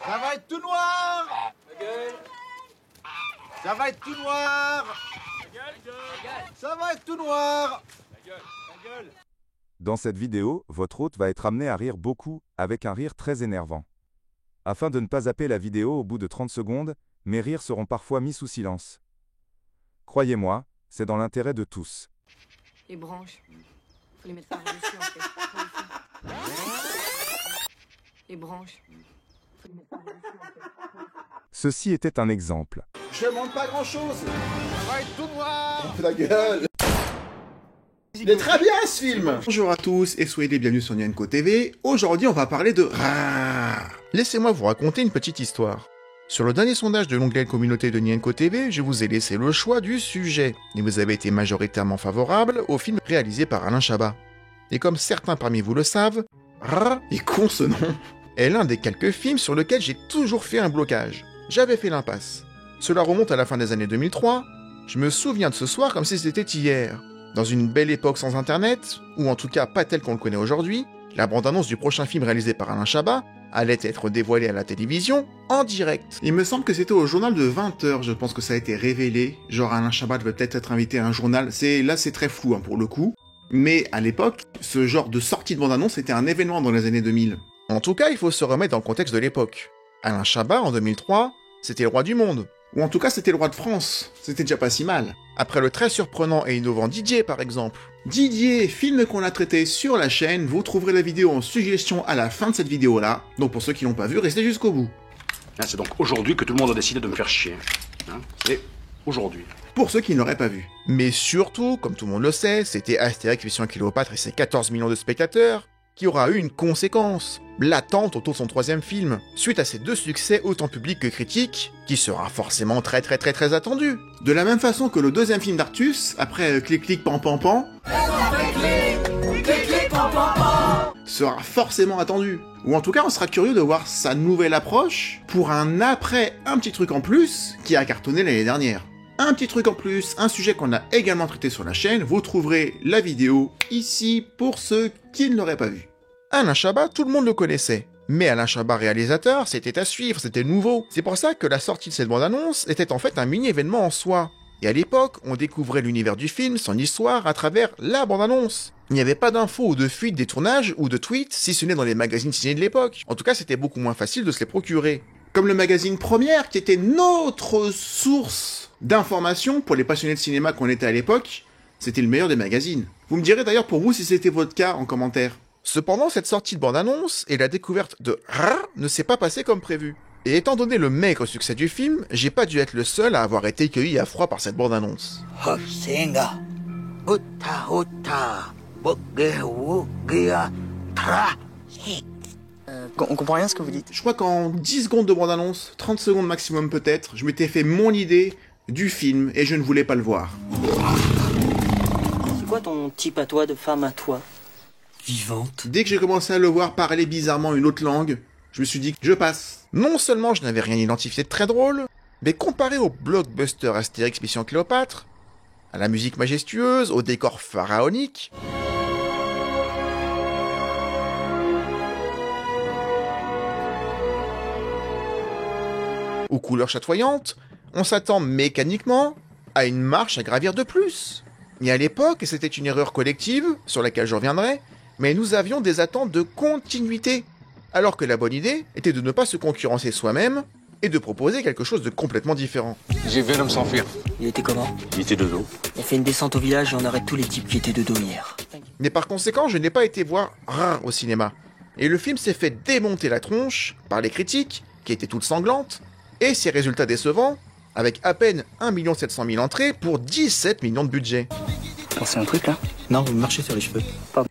Ça va être tout noir. Ça va être tout noir. Ça va être tout noir. Dans cette vidéo, votre hôte va être amené à rire beaucoup, avec un rire très énervant. Afin de ne pas zapper la vidéo au bout de 30 secondes, mes rires seront parfois mis sous silence. Croyez-moi, c'est dans l'intérêt de tous. Les branches, faut les mettre par-dessus en fait. Les branches, faut les mettre par-dessus en fait. Ceci était un exemple. Je demande pas grand-chose. Ça va être tout noir. La gueule. Il est très bien ce film. Bonjour à tous et soyez les bienvenus sur Nyanko TV. Aujourd'hui on va parler de rare. Laissez-moi vous raconter une petite histoire. Sur le dernier sondage de l'onglet communauté de Nyanko TV, je vous ai laissé le choix du sujet, et vous avez été majoritairement favorable au film réalisé par Alain Chabat. Et comme certains parmi vous le savent, rare est con ce nom, est l'un des quelques films sur lequel j'ai toujours fait un blocage. J'avais fait l'impasse. Cela remonte à la fin des années 2003, je me souviens de ce soir comme si c'était hier. Dans une belle époque sans internet, ou en tout cas pas telle qu'on le connaît aujourd'hui, la bande-annonce du prochain film réalisé par Alain Chabat allait être dévoilée à la télévision en direct. Il me semble que c'était au journal de 20h, je pense que ça a été révélé. Genre Alain Chabat devait peut-être être invité à un journal, là c'est très flou pour le coup. Mais à l'époque, ce genre de sortie de bande-annonce était un événement dans les années 2000. En tout cas, il faut se remettre dans le contexte de l'époque. Alain Chabat, en 2003, c'était le roi du monde. Ou en tout cas, c'était le roi de France. C'était déjà pas si mal. Après le très surprenant et innovant Didier, par exemple. Didier, film qu'on a traité sur la chaîne, vous trouverez la vidéo en suggestion à la fin de cette vidéo-là. Donc pour ceux qui l'ont pas vu, restez jusqu'au bout. C'est donc aujourd'hui que tout le monde a décidé de me faire chier. C'est aujourd'hui. Pour ceux qui n'auraient pas vu. Mais surtout, comme tout le monde le sait, c'était Astérix Mission Cléopâtre et ses 14 millions de spectateurs qui aura eu une conséquence, l'attente autour de son troisième film, suite à ces deux succès autant publics que critiques, qui sera forcément très attendu. De la même façon que le deuxième film d'Artus, après Clic Clic Pan Pan Pan, sera forcément attendu. Ou en tout cas, on sera curieux de voir sa nouvelle approche pour un après, un petit truc en plus qui a cartonné l'année dernière. Un petit truc en plus, un sujet qu'on a également traité sur la chaîne, vous trouverez la vidéo ici pour ceux qui ne l'auraient pas vu. Alain Chabat, tout le monde le connaissait. Mais Alain Chabat réalisateur, c'était à suivre, c'était nouveau. C'est pour ça que la sortie de cette bande-annonce était en fait un mini-événement en soi. Et à l'époque, on découvrait l'univers du film, son histoire, à travers la bande-annonce. Il n'y avait pas d'infos ou de fuites des tournages ou de tweets, si ce n'est dans les magazines ciné de l'époque. En tout cas, c'était beaucoup moins facile de se les procurer. Comme le magazine Première, qui était notre source d'informations pour les passionnés de cinéma qu'on était à l'époque, c'était le meilleur des magazines. Vous me direz d'ailleurs pour vous si c'était votre cas en commentaire. Cependant, cette sortie de bande-annonce et la découverte de rare ne s'est pas passée comme prévu. Et étant donné le maigre succès du film, j'ai pas dû être le seul à avoir été cueilli à froid par cette bande-annonce. On comprend rien à ce que vous dites. Je crois qu'en 10 secondes de bande-annonce, 30 secondes maximum peut-être, je m'étais fait mon idée du film et je ne voulais pas le voir. C'est quoi ton type à toi de femme à toi? Vivante. Dès que j'ai commencé à le voir parler bizarrement une autre langue, je me suis dit que je passe. Non seulement je n'avais rien identifié de très drôle, mais comparé au blockbuster Astérix Mission Cléopâtre, à la musique majestueuse, au décor pharaonique, aux couleurs chatoyantes, on s'attend mécaniquement à une marche à gravir de plus. Et à l'époque, et c'était une erreur collective, sur laquelle je reviendrai, mais nous avions des attentes de continuité, alors que la bonne idée était de ne pas se concurrencer soi-même et de proposer quelque chose de complètement différent. J'ai vu l'homme s'enfuir. Il était comment? Il était de dos. Il a fait une descente au village et on arrête tous les types qui étaient de dos hier. Mais par conséquent, je n'ai pas été voir rare au cinéma. Et le film s'est fait démonter la tronche par les critiques, qui étaient toutes sanglantes, et ses résultats décevants, avec à peine 1 700 000 entrées pour 17 millions de budget. C'est un truc là? Non, vous me marchez sur les cheveux.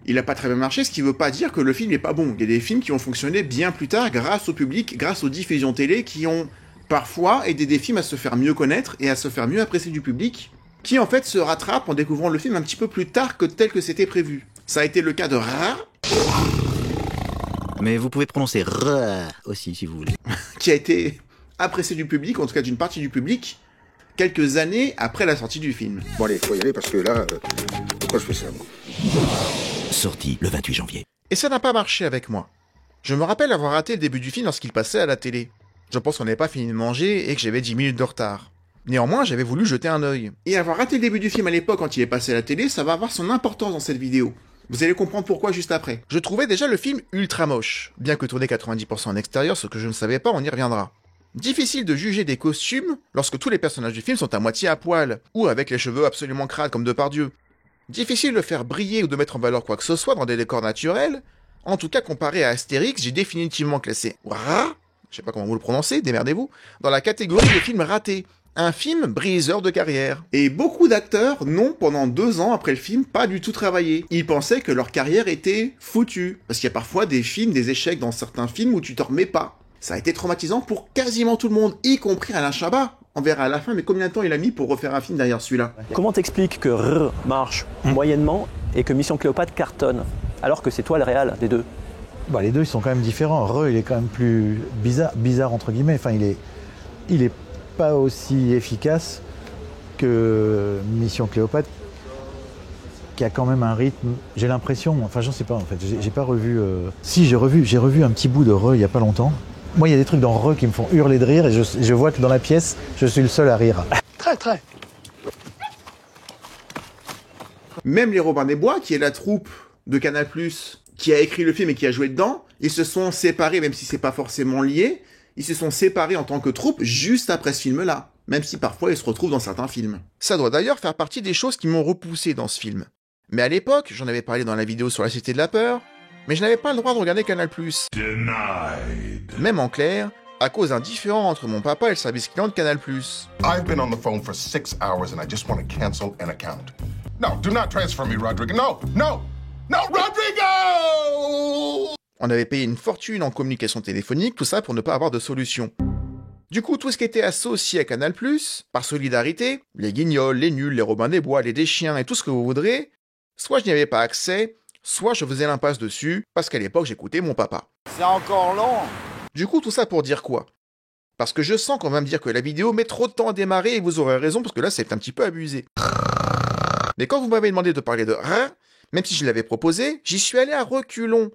Il a pas très bien marché, ce qui veut pas dire que le film est pas bon. Il y a des films qui ont fonctionné bien plus tard grâce au public, grâce aux diffusions télé qui ont parfois aidé des films à se faire mieux connaître et à se faire mieux apprécier du public, qui en fait se rattrape en découvrant le film un petit peu plus tard que tel que c'était prévu. Ça a été le cas de Rare, mais vous pouvez prononcer R aussi si vous voulez. qui a été apprécié du public, en tout cas d'une partie du public, quelques années après la sortie du film. Bon allez, faut y aller parce que là, pourquoi je fais ça moi? Sorti le 28 janvier. Et ça n'a pas marché avec moi. Je me rappelle avoir raté le début du film lorsqu'il passait à la télé. Je pense qu'on n'avait pas fini de manger et que j'avais 10 minutes de retard. Néanmoins, j'avais voulu jeter un œil. Et avoir raté le début du film à l'époque quand il est passé à la télé, ça va avoir son importance dans cette vidéo. Vous allez comprendre pourquoi juste après. Je trouvais déjà le film ultra moche. Bien que tourné 90% en extérieur, ce que je ne savais pas, on y reviendra. Difficile de juger des costumes lorsque tous les personnages du film sont à moitié à poil, ou avec les cheveux absolument crades comme Depardieu. Difficile de faire briller ou de mettre en valeur quoi que ce soit dans des décors naturels. En tout cas, comparé à Astérix, j'ai définitivement classé Rrrr, je sais pas comment vous le prononcez, démerdez-vous, dans la catégorie des films ratés. Un film briseur de carrière. Et beaucoup d'acteurs n'ont, pendant 2 ans après le film, pas du tout travaillé. Ils pensaient que leur carrière était foutue. Parce qu'il y a parfois des films, des échecs dans certains films où tu t'en remets pas. Ça a été traumatisant pour quasiment tout le monde, y compris Alain Chabat. On verra à la fin, mais combien de temps il a mis pour refaire un film derrière celui-là? Comment t'expliques que R marche moyennement et que Mission Cléopâtre cartonne, alors que c'est toi le réal des deux? Bah, les deux, ils sont quand même différents. Re, il est quand même plus bizarre entre guillemets. Enfin, il est pas aussi efficace que Mission Cléopâtre, qui a quand même un rythme, j'ai l'impression, enfin j'en sais pas en fait, j'ai pas revu... Si, j'ai revu un petit bout de Re il y a pas longtemps. Moi, il y a des trucs dans Re qui me font hurler de rire et je vois que dans la pièce, je suis le seul à rire. Très. Même les Robin des Bois, qui est la troupe de Canal+, qui a écrit le film et qui a joué dedans, ils se sont séparés, même si c'est pas forcément lié, ils se sont séparés en tant que troupe juste après ce film-là, même si parfois ils se retrouvent dans certains films. Ça doit d'ailleurs faire partie des choses qui m'ont repoussé dans ce film. Mais à l'époque, j'en avais parlé dans la vidéo sur la Cité de la Peur, mais je n'avais pas le droit de regarder Canal+. Même en clair, à cause d'un différend entre mon papa et le service client de Canal+. I've been on the phone for 6 hours and I just want to cancel an account. No, do not transfer me, Rodrigo. No, Rodrigo! On avait payé une fortune en communication téléphonique, tout ça pour ne pas avoir de solution. Du coup, tout ce qui était associé à Canal+, par solidarité, les Guignols, les Nuls, les Robins des Bois, les Deschiens et tout ce que vous voudrez, soit je n'y avais pas accès, soit je faisais l'impasse dessus, parce qu'à l'époque j'écoutais mon papa. C'est encore long. Du coup, tout ça pour dire quoi? Parce que je sens qu'on va me dire que la vidéo met trop de temps à démarrer et vous aurez raison, parce que là c'est un petit peu abusé. Mais quand vous m'avez demandé de parler de R, même si je l'avais proposé, j'y suis allé à reculons.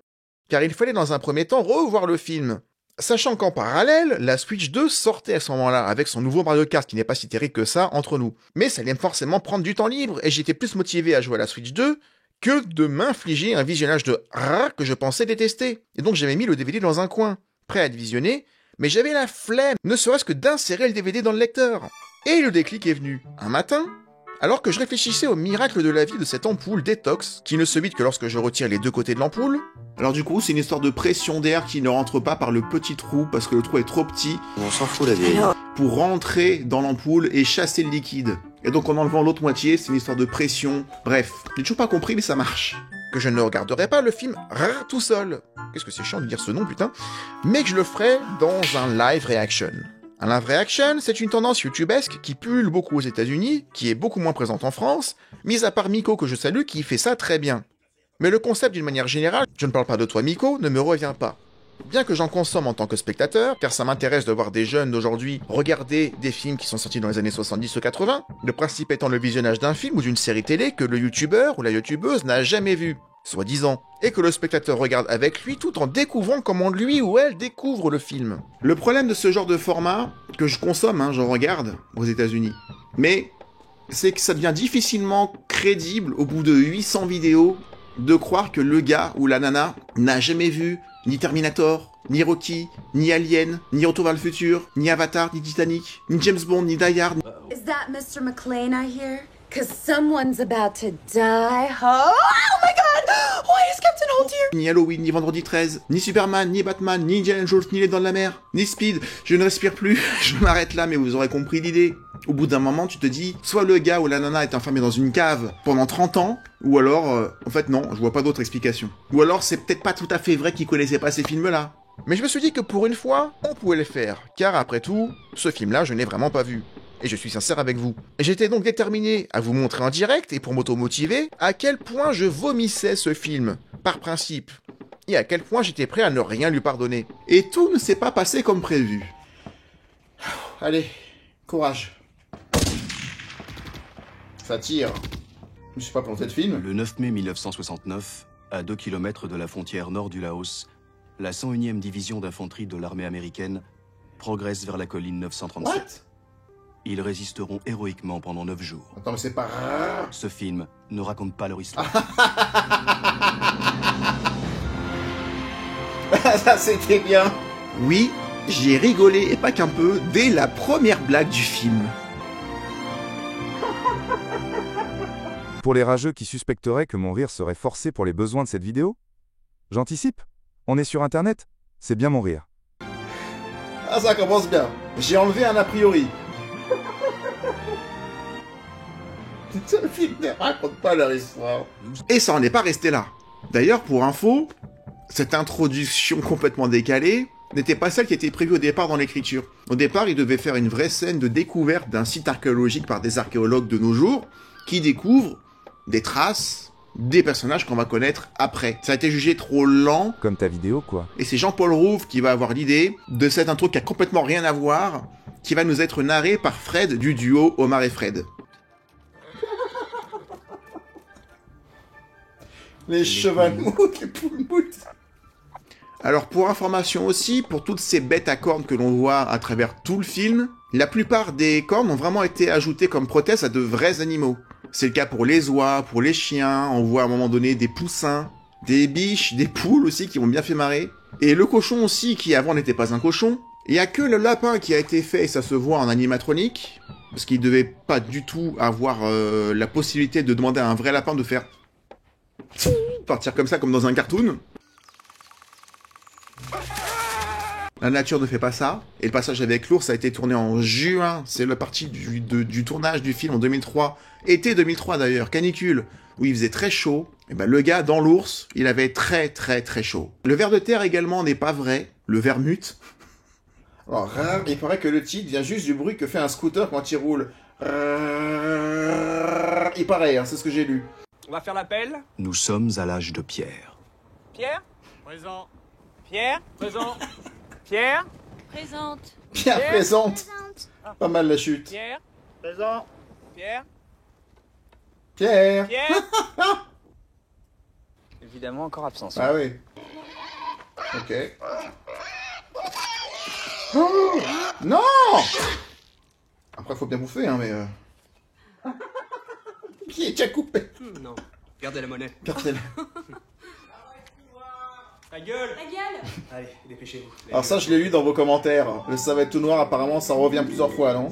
Car il fallait dans un premier temps revoir le film. Sachant qu'en parallèle, la Switch 2 sortait à ce moment-là, avec son nouveau Mario Kart qui n'est pas si terrible que ça entre nous. Mais ça allait forcément prendre du temps libre, et j'étais plus motivé à jouer à la Switch 2 que de m'infliger un visionnage de R que je pensais détester. Et donc j'avais mis le DVD dans un coin, prêt à être visionné, mais j'avais la flemme, ne serait-ce que d'insérer le DVD dans le lecteur. Et le déclic est venu. Un matin, alors que je réfléchissais au miracle de la vie de cette ampoule détox, qui ne se vide que lorsque je retire les deux côtés de l'ampoule. Alors du coup, c'est une histoire de pression d'air qui ne rentre pas par le petit trou, parce que le trou est trop petit. On s'en fout la vieille. Pour rentrer dans l'ampoule et chasser le liquide. Et donc en enlevant l'autre moitié, c'est une histoire de pression. Bref, j'ai toujours pas compris, mais ça marche. Que je ne regarderai pas le film RRR tout seul. Qu'est-ce que c'est chiant de dire ce nom, putain. Mais que je le ferai dans un live reaction. Un live reaction, c'est une tendance youtubesque qui pullule beaucoup aux États-Unis, qui est beaucoup moins présente en France, mis à part Miko que je salue qui fait ça très bien. Mais le concept d'une manière générale, je ne parle pas de toi Miko, ne me revient pas. Bien que j'en consomme en tant que spectateur, car ça m'intéresse de voir des jeunes d'aujourd'hui regarder des films qui sont sortis dans les années 70 ou 80, le principe étant le visionnage d'un film ou d'une série télé que le youtubeur ou la youtubeuse n'a jamais vu, soi-disant, et que le spectateur regarde avec lui tout en découvrant comment lui ou elle découvre le film. Le problème de ce genre de format, que je consomme, j'en regarde aux États-Unis, mais c'est que ça devient difficilement crédible au bout de 800 vidéos de croire que le gars ou la nana n'a jamais vu ni Terminator, ni Rocky, ni Alien, ni Retour vers le futur, ni Avatar, ni Titanic, ni James Bond, ni Die Hard. Is that Mr. McClane I hear? Cause someone's about to die. Oh my god! Why is Captain Holt here? Ni Halloween, ni Vendredi 13, ni Superman, ni Batman, ni Indiana Jones, ni Les Dents de la Mer, ni Speed. Je ne respire plus, je m'arrête là, mais vous aurez compris l'idée. Au bout d'un moment, tu te dis, soit le gars ou la nana est enfermé dans une cave pendant 30 ans, ou alors, en fait non, je vois pas d'autre explication. Ou alors, c'est peut-être pas tout à fait vrai qu'ils connaissaient pas ces films-là. Mais je me suis dit que pour une fois, on pouvait le faire, car après tout, ce film-là, je n'ai vraiment pas vu. Et je suis sincère avec vous. J'étais donc déterminé à vous montrer en direct, et pour m'auto-motiver, à quel point je vomissais ce film, par principe. Et à quel point j'étais prêt à ne rien lui pardonner. Et tout ne s'est pas passé comme prévu. Allez, courage. Ça tire. Je me suis pas planté de film. Le 9 mai 1969, à 2 km de la frontière nord du Laos, la 101e division d'infanterie de l'armée américaine progressent vers la colline 937. What? Ils résisteront héroïquement pendant 9 jours. Attends, mais c'est pas... Ce film ne raconte pas leur histoire. Ça, c'était bien. Oui, j'ai rigolé, et pas qu'un peu, dès la première blague du film. Pour les rageux qui suspecteraient que mon rire serait forcé pour les besoins de cette vidéo, j'anticipe. On est sur internet, c'est bien mon rire. Ah, ça commence bien. J'ai enlevé un a priori. Le film ne raconte pas leur histoire. Et ça en est pas resté là. D'ailleurs, pour info, cette introduction complètement décalée n'était pas celle qui était prévue au départ dans l'écriture. Au départ, il devait faire une vraie scène de découverte d'un site archéologique par des archéologues de nos jours, qui découvrent des traces des personnages qu'on va connaître après. Ça a été jugé trop lent. Comme ta vidéo, quoi. Et c'est Jean-Paul Rouve qui va avoir l'idée de cette intro qui a complètement rien à voir, qui va nous être narrée par Fred du duo Omar et Fred. Les chevalous, les poules moutes. Alors pour information aussi, pour toutes ces bêtes à cornes que l'on voit à travers tout le film, la plupart des cornes ont vraiment été ajoutées comme prothèses à de vrais animaux. C'est le cas pour les oies, pour les chiens, on voit à un moment donné des poussins, des biches, des poules aussi qui m'ont bien fait marrer. Et le cochon aussi, qui avant n'était pas un cochon. Il n'y a que le lapin qui a été fait, et ça se voit en animatronique, parce qu'il devait pas du tout avoir la possibilité de demander à un vrai lapin de faire... partir comme ça, comme dans un cartoon. La nature ne fait pas ça. Et le passage avec l'ours a été tourné en juin. C'est la partie du tournage du film en 2003. Été 2003 d'ailleurs, canicule, où il faisait très chaud. Et ben le gars, dans l'ours, il avait très très très chaud. Le ver de terre également n'est pas vrai. Le vermut. Alors, il paraît que le titre vient juste du bruit que fait un scooter quand il roule. Il paraît, hein, c'est ce que j'ai lu. On va faire l'appel. Nous sommes à l'âge de pierre. Pierre? Présent. Pierre? Présent. Pierre? Présente. Pierre présente. Pas mal la chute. Pierre? Présent. Pierre? Pierre. Pierre? Évidemment, encore absence. Ah oui. Ok. Oh non! Après, faut bien bouffer, hein, mais... Qui est déjà coupé? Non. Gardez la monnaie. Gardez-la. Ta gueule! Ta gueule! Allez, dépêchez-vous. Alors ça, je l'ai lu dans vos commentaires. Le ça va être tout noir, apparemment, ça revient plusieurs fois, non?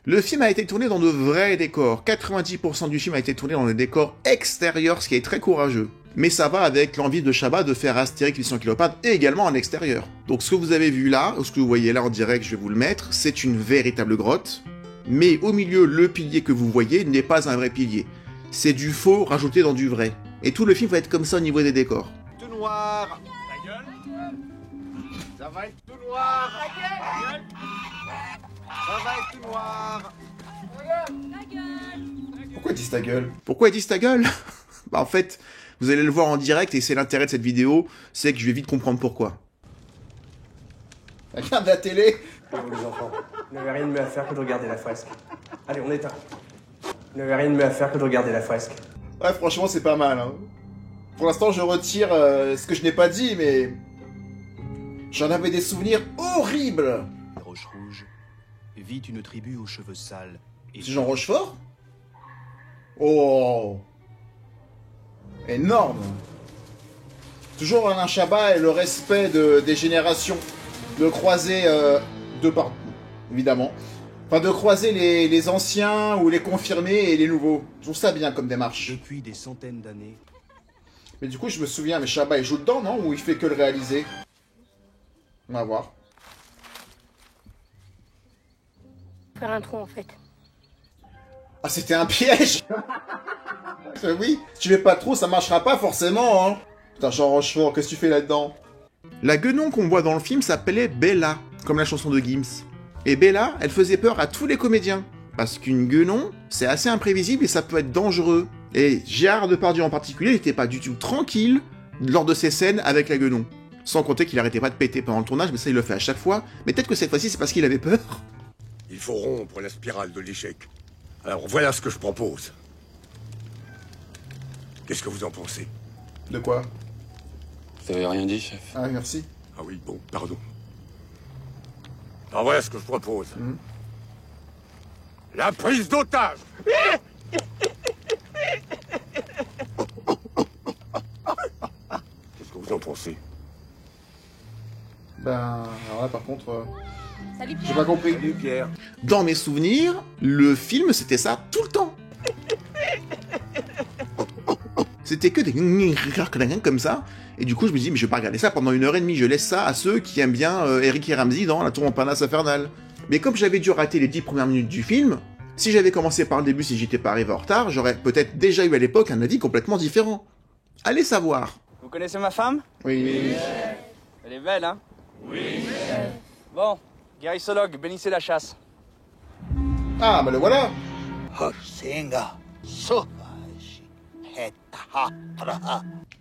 Le film a été tourné dans de vrais décors. 90% du film a été tourné dans des décors extérieurs, ce qui est très courageux. Mais ça va avec l'envie de Chabat de faire Astérix Mission Cléopâtre et également en extérieur. Donc ce que vous avez vu là, ou ce que vous voyez là en direct, je vais vous le mettre, c'est une véritable grotte. Mais au milieu, le pilier que vous voyez n'est pas un vrai pilier. C'est du faux rajouté dans du vrai. Et tout le film va être comme ça au niveau des décors. Tout noir. Ta gueule! Ça va être tout noir. Ta gueule! Ça va être tout noir. Pourquoi ils disent ta gueule? Pourquoi ils disent ta gueule? Bah en fait, vous allez le voir en direct et c'est l'intérêt de cette vidéo, c'est que je vais vite comprendre pourquoi. Regarde la télé. Les enfants, vous n'avez rien de mieux à faire que de regarder la fresque. Allez, on éteint. Vous n'avez rien de mieux à faire que de regarder la fresque. Ouais, franchement, c'est pas mal. Hein. Pour l'instant, je retire ce que je n'ai pas dit, mais... J'en avais des souvenirs horribles. Roche Rouge vit une tribu aux cheveux sales. C'est Jean Rochefort? Oh, énorme. Toujours Alain Chabat et le respect des générations. De croiser évidemment. Enfin, de croiser les anciens ou les confirmés et les nouveaux. Je trouve ça bien comme démarche. Depuis des centaines d'années. Mais du coup, je me souviens, mais Chabat, il joue dedans, non? Ou il fait que le réaliser? On va voir. Faire un trou en fait. Ah, c'était un piège. Oui, si tu fais pas trop, ça marchera pas forcément, hein. Putain, Jean Rochefort, qu'est-ce que tu fais là-dedans? La guenon qu'on voit dans le film s'appelait Bella, comme la chanson de Gims. Et Bella, elle faisait peur à tous les comédiens. Parce qu'une guenon, c'est assez imprévisible et ça peut être dangereux. Et Gérard Depardieu en particulier n'était pas du tout tranquille lors de ses scènes avec la guenon. Sans compter qu'il arrêtait pas de péter pendant le tournage, mais ça il le fait à chaque fois. Mais peut-être que cette fois-ci c'est parce qu'il avait peur. Il faut rompre la spirale de l'échec. Alors voilà ce que je propose. Qu'est-ce que vous en pensez? De quoi? Vous avez rien dit, chef. Ah, merci. Ah oui, bon, pardon. Alors voilà ce que je propose. La prise d'otage. Qu'est-ce que vous en pensez? Ben, alors là par contre... Salut J'ai pas compris. Salut Pierre. Dans mes souvenirs, le film c'était ça tout le temps. C'était que des comme ça. Et du coup je me dis mais je vais pas regarder ça pendant 1h30, je laisse ça à ceux qui aiment bien Eric et Ramsey dans La Tour Montparnasse infernale. Mais comme j'avais dû rater les 10 premières minutes du film, si j'avais commencé par le début, si j'étais pas arrivé en retard, j'aurais peut-être déjà eu à l'époque un avis complètement différent. Allez savoir. Vous connaissez ma femme? Oui. Elle est belle, hein? Oui. Bon, guérissologue, bénissez la chasse. Ah, bah le voilà.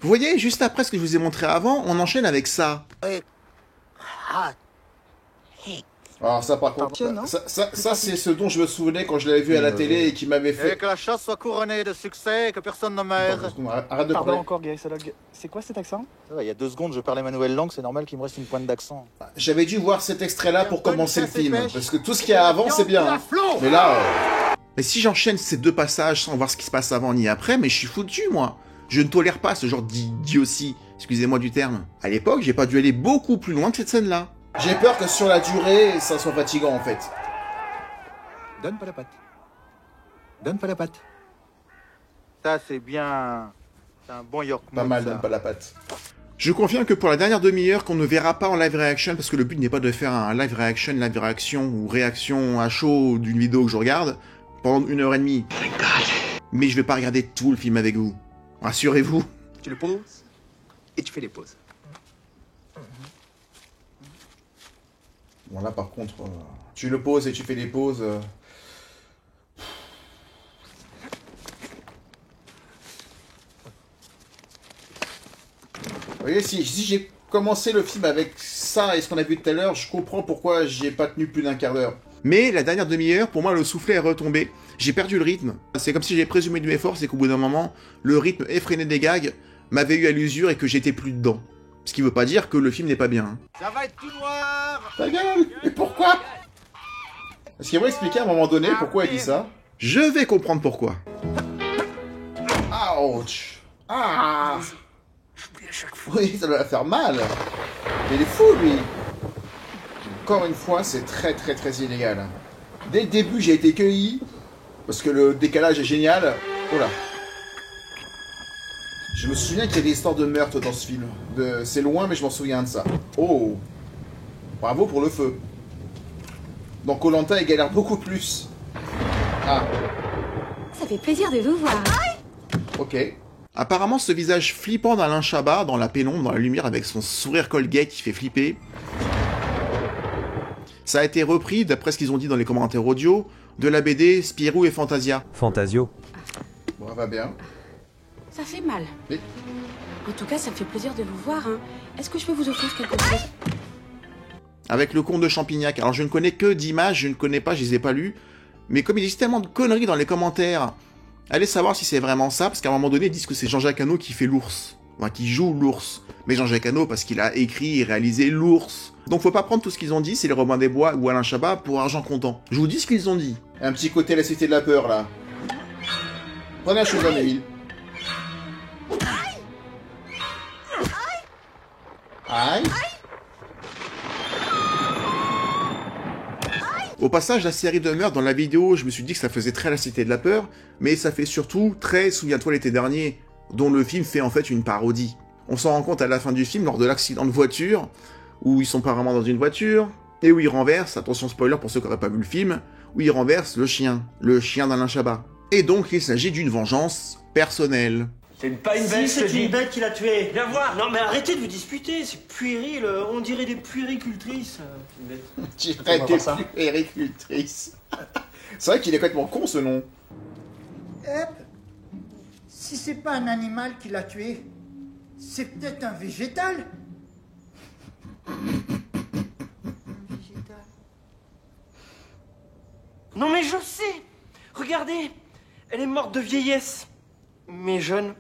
Vous voyez, juste après ce que je vous ai montré avant, on enchaîne avec ça. Alors ça par contre, ça c'est ce dont je me souvenais quand je l'avais vu à la télé et qui m'avait fait... Et que la chasse soit couronnée de succès, que personne ne meure. Arrête de Pardon parler. encore, guérissologue. C'est quoi cet accent? Il y a 2 secondes, je parlais ma nouvelle langue, c'est normal qu'il me reste une pointe d'accent. J'avais dû voir cet extrait-là pour commencer le film, parce que tout ce qu'il y a avant c'est bien. Hein. Mais là... Mais si j'enchaîne ces 2 passages sans voir ce qui se passe avant ni après, mais je suis foutu moi. Je ne tolère pas ce genre d'idiotie, excusez-moi du terme. À l'époque, j'ai pas dû aller beaucoup plus loin que cette scène-là. J'ai peur que sur la durée, ça soit fatigant en fait. Donne pas la patte. Donne pas la patte. Ça, c'est bien... C'est un bon York. Pas mal, donne pas la patte. Je confirme que pour la dernière demi-heure qu'on ne verra pas en live reaction, parce que le but n'est pas de faire un live reaction ou réaction à chaud d'une vidéo que je regarde, pendant 1h30. Mais je vais pas regarder tout le film avec vous. Rassurez-vous. Tu le poses et tu fais les pauses. Bon là par contre, tu le poses et tu fais des pauses. Vous voyez, si j'ai commencé le film avec ça et ce qu'on a vu tout à l'heure, je comprends pourquoi j'ai pas tenu plus d'1 quart d'heure. Mais la dernière demi-heure, pour moi, le soufflet est retombé. J'ai perdu le rythme. C'est comme si j'avais présumé de mes forces et qu'au bout d'un moment, le rythme effréné des gags m'avait eu à l'usure et que j'étais plus dedans. Ce qui veut pas dire que le film n'est pas bien. Hein. Ça va être tout noir. Ta gueule! Mais pourquoi? Est-ce qu'il va expliquer à un moment donné pourquoi il dit ça? Je vais comprendre pourquoi. Ouch! Ah! Oui, ça doit faire mal. Mais il est fou, lui. Encore une fois, c'est très illégal. Dès le début, j'ai été cueilli. Parce que le décalage est génial. Oh là. Je me souviens qu'il y a des histoires de meurtre dans ce film. C'est loin, mais je m'en souviens de ça. Oh! Bravo pour le feu. Dans Koh-Lanta, il galère beaucoup plus. Ah. Ça fait plaisir de vous voir. Ok. Apparemment, ce visage flippant d'Alain Chabat, dans la pénombre, dans la lumière, avec son sourire Colgate qui fait flipper, ça a été repris, d'après ce qu'ils ont dit dans les commentaires audio, de la BD Spirou et Fantasia. Fantasio. Bon, ça va bien. Ça fait mal. Mais... En tout cas, ça me fait plaisir de vous voir. Hein. Est-ce que je peux vous offrir quelque chose? Avec le conte de Champignac. Alors, je ne connais que d'images, je ne connais pas, je les ai pas lues. Mais comme il existe tellement de conneries dans les commentaires, allez savoir si c'est vraiment ça, parce qu'à un moment donné, ils disent que c'est Jean-Jacques Hano qui fait l'ours. Enfin, qui joue l'ours. Mais Jean-Jacques Hano, parce qu'il a écrit et réalisé l'ours. Donc faut pas prendre tout ce qu'ils ont dit, c'est les Robin des Bois ou Alain Chabat pour argent comptant. Je vous dis ce qu'ils ont dit. Un petit côté la cité de la peur, là. Prenez un chewing-gum, Emile. Aïe. Au passage, la série de meurtres dans la vidéo, je me suis dit que ça faisait très la cité de la peur, mais ça fait surtout très Souviens-toi l'été dernier, dont le film fait en fait une parodie. On s'en rend compte à la fin du film, lors de l'accident de voiture, où ils sont pas vraiment dans une voiture, et où ils renversent, attention spoiler pour ceux qui n'auraient pas vu le film, où ils renversent le chien d'Alain Chabat. Et donc il s'agit d'une vengeance personnelle. C'est pas une bête, c'est une bête qui l'a tué. Viens voir. Non mais arrêtez de vous disputer, c'est puéril, on dirait des puéricultrices. Tu dirais des puéricultrices. C'est vrai qu'il est complètement con ce nom. Si c'est pas un animal qui l'a tué, c'est peut-être un végétal. Non mais je sais. Regardez, elle est morte de vieillesse. Mais jeune.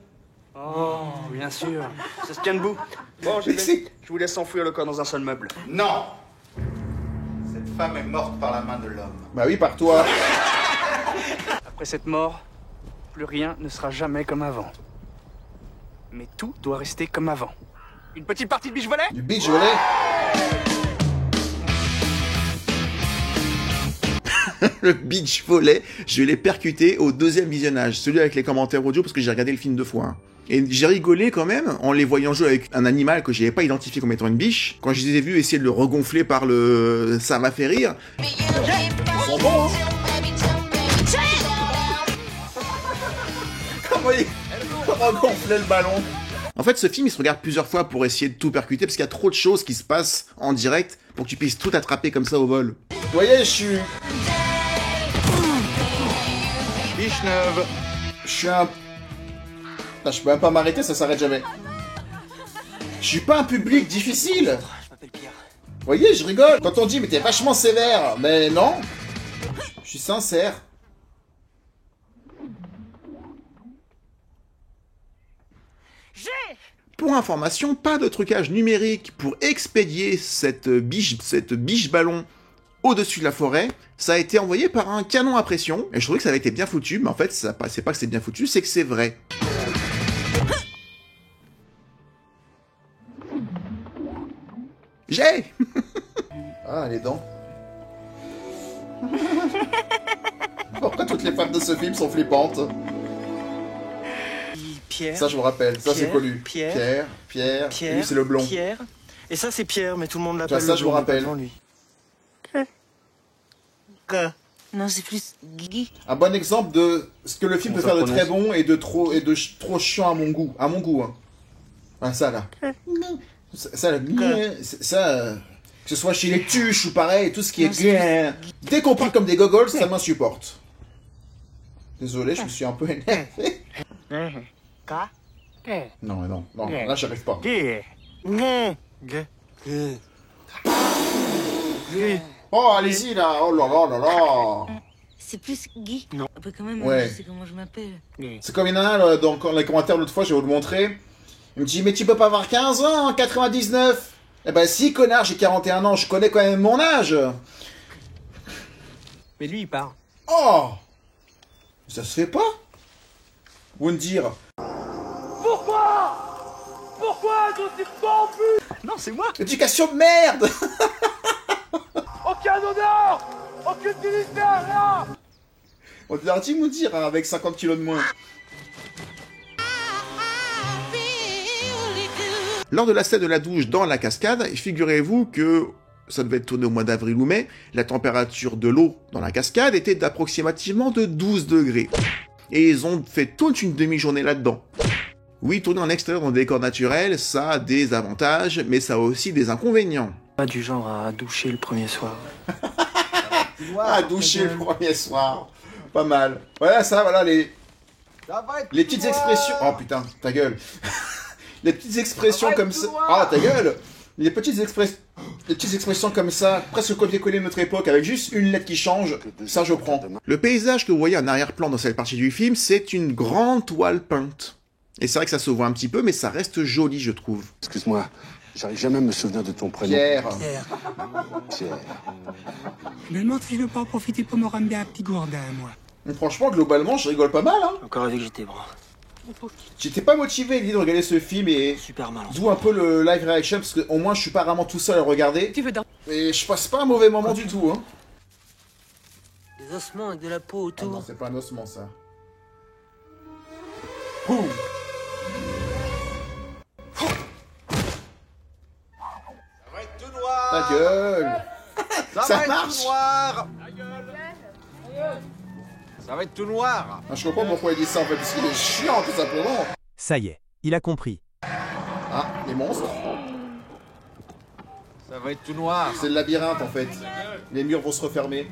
Oh, bien sûr. Ça se tient debout. Bon, je vous laisse enfouir le corps dans un seul meuble. Non. Cette femme est morte par la main de l'homme. Bah oui, par toi. Après cette mort, plus rien ne sera jamais comme avant. Mais tout doit rester comme avant. Une petite partie de beach volley? Du beach volley? Le beach volley, je l'ai percuté au deuxième visionnage, celui avec les commentaires audio, parce que j'ai regardé le film 2 fois. Hein. Et j'ai rigolé quand même en les voyant jouer avec un animal que j'avais pas identifié comme étant une biche. Quand je les ai vus essayer de le regonfler par le... ça m'a fait rire. Ils sont bons, hein. Comment il regonflait le ballon? En fait, ce film, il se regarde plusieurs fois pour essayer de tout percuter, parce qu'il y a trop de choses qui se passent en direct pour que tu puisses tout attraper comme ça au vol. Vous voyez, je suis... Biche neuve. Je suis un... Putain, je peux même pas m'arrêter, ça s'arrête jamais. Je suis pas un public difficile. Je m'appelle Pierre. Vous voyez, je rigole. Quand on dit, mais t'es vachement sévère. Mais non. Je suis sincère. Pour information, pas de trucage numérique pour expédier cette biche ballon au-dessus de la forêt. Ça a été envoyé par un canon à pression, et je trouvais que ça avait été bien foutu, mais en fait, c'est pas que c'est bien foutu, c'est que c'est vrai. J'ai Ah, les dents. Pourquoi toutes les femmes de ce film sont flippantes? Pierre. Ça, je me rappelle. Ça, c'est connu. Pierre. Pierre. Lui, c'est le blond. Pierre. Et ça, c'est Pierre, mais tout le monde l'appelle ça, je me rappelle. lui. Non, c'est plus Guy. Un bon exemple de ce que le film peut faire de très bon et de trop chiant à mon goût. À mon goût, hein. Ah, ça, là. Ça, là. Ça, que ce soit chez les tuches ou pareil, tout ce qui est... Dès qu'on parle comme des gogoles, ça m'insupporte. Désolé, je me suis un peu énervé. Non, là, j'arrive pas. Oh, allez-y, là. Oh là là là là. C'est plus Guy. Non. Bah, quand même, ouais. Je sais comment je m'appelle. C'est comme une nana dans les commentaires l'autre fois, je vais vous le montrer. Il me dit, mais tu peux pas avoir 15 ans en 99. Eh ben si, connard, j'ai 41 ans, je connais quand même mon âge. Mais lui, il part. Oh, ça se fait pas. Vous me dire. Pourquoi je suis pas en plus? Non, c'est moi. Éducation de merde. Aucun honneur, aucune dignité, rien. On te l'a dit, me dire, hein, avec 50 kilos de moins. Lors de la scène de la douche dans la cascade, figurez-vous que, ça devait être tourné au mois d'avril ou mai, la température de l'eau dans la cascade était d'approximativement de 12 degrés. Et ils ont fait toute une demi-journée là-dedans. Oui, tourner en extérieur dans des décors naturels, ça a des avantages, mais ça a aussi des inconvénients. Pas du genre à doucher le premier soir. À doucher le premier soir. Pas mal. Voilà, ça, voilà, les petites expressions... Oh putain, ta gueule. Les petites expressions comme ça... Ah, ta gueule. Les petites expressions comme ça, presque copier-coller de notre époque, avec juste une lettre qui change, ça je prends. Le paysage que vous voyez en arrière-plan dans cette partie du film, c'est une grande toile peinte. Et c'est vrai que ça se voit un petit peu, mais ça reste joli, je trouve. Excuse-moi, j'arrive jamais à me souvenir de ton prénom. Pierre. Pierre. Je me demande si je ne veux pas en profiter pour me ramener un petit gourdin, moi. Mais franchement, globalement, je rigole pas mal, hein. Encore avec j'étais bras. J'étais pas motivé l'idée de regarder ce film et super mal. D'où un peu le live reaction parce que au moins je suis pas vraiment tout seul à le regarder. Et je passe pas un mauvais moment du tout, hein. Des ossements avec de la peau autour. Ah non, c'est pas un ossement ça. Ouh. Ça va être tout noir. Ta gueule. Ça marche. Tout noir. Ça va être tout noir. Ah, je comprends pourquoi il dit ça en fait, parce qu'il est chiant tout simplement. Ça y est, il a compris. Ah, les monstres. Ça va être tout noir. C'est le labyrinthe en fait. Les murs vont se refermer.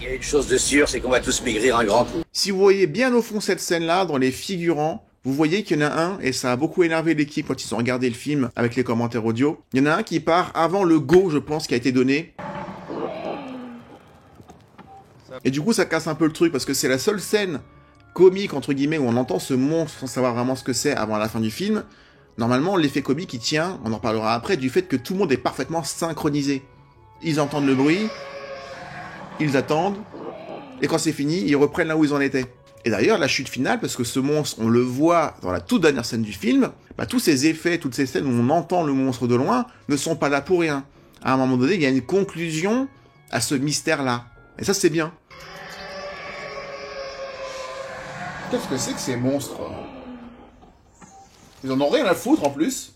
Il y a une chose de sûre, c'est qu'on va tous maigrir un grand coup. Si vous voyez bien au fond cette scène-là, dans les figurants, vous voyez qu'il y en a un, et ça a beaucoup énervé l'équipe quand ils ont regardé le film avec les commentaires audio. Il y en a un qui part avant le go, je pense, qui a été donné. Et du coup, ça casse un peu le truc, parce que c'est la seule scène comique, entre guillemets, où on entend ce monstre sans savoir vraiment ce que c'est avant la fin du film. Normalement, l'effet comique, il tient, on en parlera après, du fait que tout le monde est parfaitement synchronisé. Ils entendent le bruit, ils attendent, et quand c'est fini, ils reprennent là où ils en étaient. Et d'ailleurs, la chute finale, parce que ce monstre, on le voit dans la toute dernière scène du film, bah, tous ces effets, toutes ces scènes où on entend le monstre de loin, ne sont pas là pour rien. À un moment donné, il y a une conclusion à ce mystère-là. Et ça, c'est bien. Qu'est-ce que c'est que ces monstres? Ils en ont rien à foutre, en plus.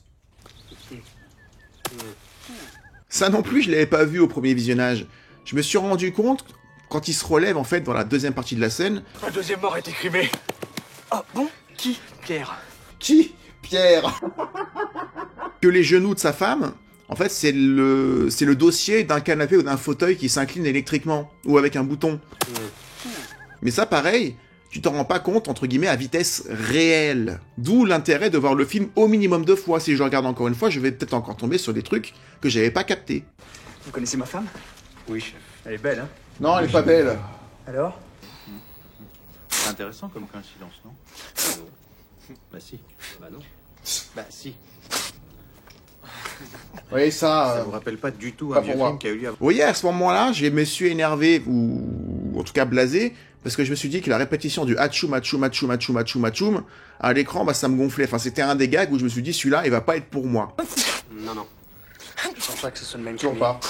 Ça non plus, je l'avais pas vu au premier visionnage. Je me suis rendu compte, quand il se relève, en fait, dans la deuxième partie de la scène... La deuxième mort est écrimée. Ah bon? Qui? Pierre. Qui? Pierre. Que les genoux de sa femme, en fait, c'est le dossier d'un canapé ou d'un fauteuil qui s'incline électriquement, ou avec un bouton. Mais ça, pareil, tu t'en rends pas compte, entre guillemets, à vitesse réelle. D'où l'intérêt de voir le film au minimum 2 fois. Si je regarde encore une fois, je vais peut-être encore tomber sur des trucs que j'avais pas captés. Vous connaissez ma femme? Oui, chef. Elle est belle, hein? Non, elle est pas belle. Alors? C'est intéressant comme coïncidence, non? Bah si. Bah non. Bah si. Oui, ça vous rappelle pas du tout pas un vieux pour moi. film qui a eu lieu avant. Vous voyez, à ce moment-là, je me suis énervé, ou en tout cas blasé, parce que je me suis dit que la répétition du Hachoum, Hachoum, Hachoum, Hachoum, Hachoum, Hachoum, à l'écran, bah, ça me gonflait. Enfin, c'était un des gags où je me suis dit, celui-là, il va pas être pour moi. Non, non. Je pense pas que ce soit le même Toujours pas.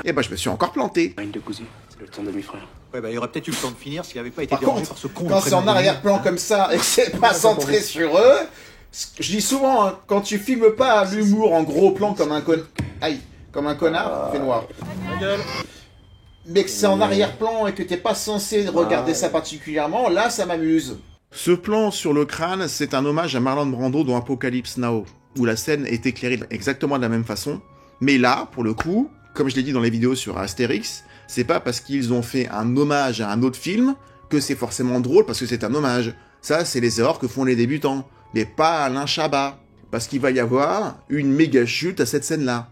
Et bah, je me suis encore planté. Une de cousu, c'est le temps de demi-frère. Ouais, bah il y aurait peut-être eu le temps de finir s'il avait pas été Par dérangé contre, par ce con. de quand c'est en prénom. arrière-plan comme ça, et que c'est pas centré sur eux, je dis souvent, hein, quand tu filmes pas l'humour en gros plan comme un comme un connard, fais noir. Mais que c'est en arrière-plan et que t'es pas censé regarder ça particulièrement, là ça m'amuse. Ce plan sur le crâne, c'est un hommage à Marlon Brando dans Apocalypse Now, où la scène est éclairée exactement de la même façon. Mais là, pour le coup, comme je l'ai dit dans les vidéos sur Astérix, c'est pas parce qu'ils ont fait un hommage à un autre film que c'est forcément drôle parce que c'est un hommage. Ça, c'est les erreurs que font les débutants. Mais pas Alain Chabat. Parce qu'il va y avoir une méga chute à cette scène-là.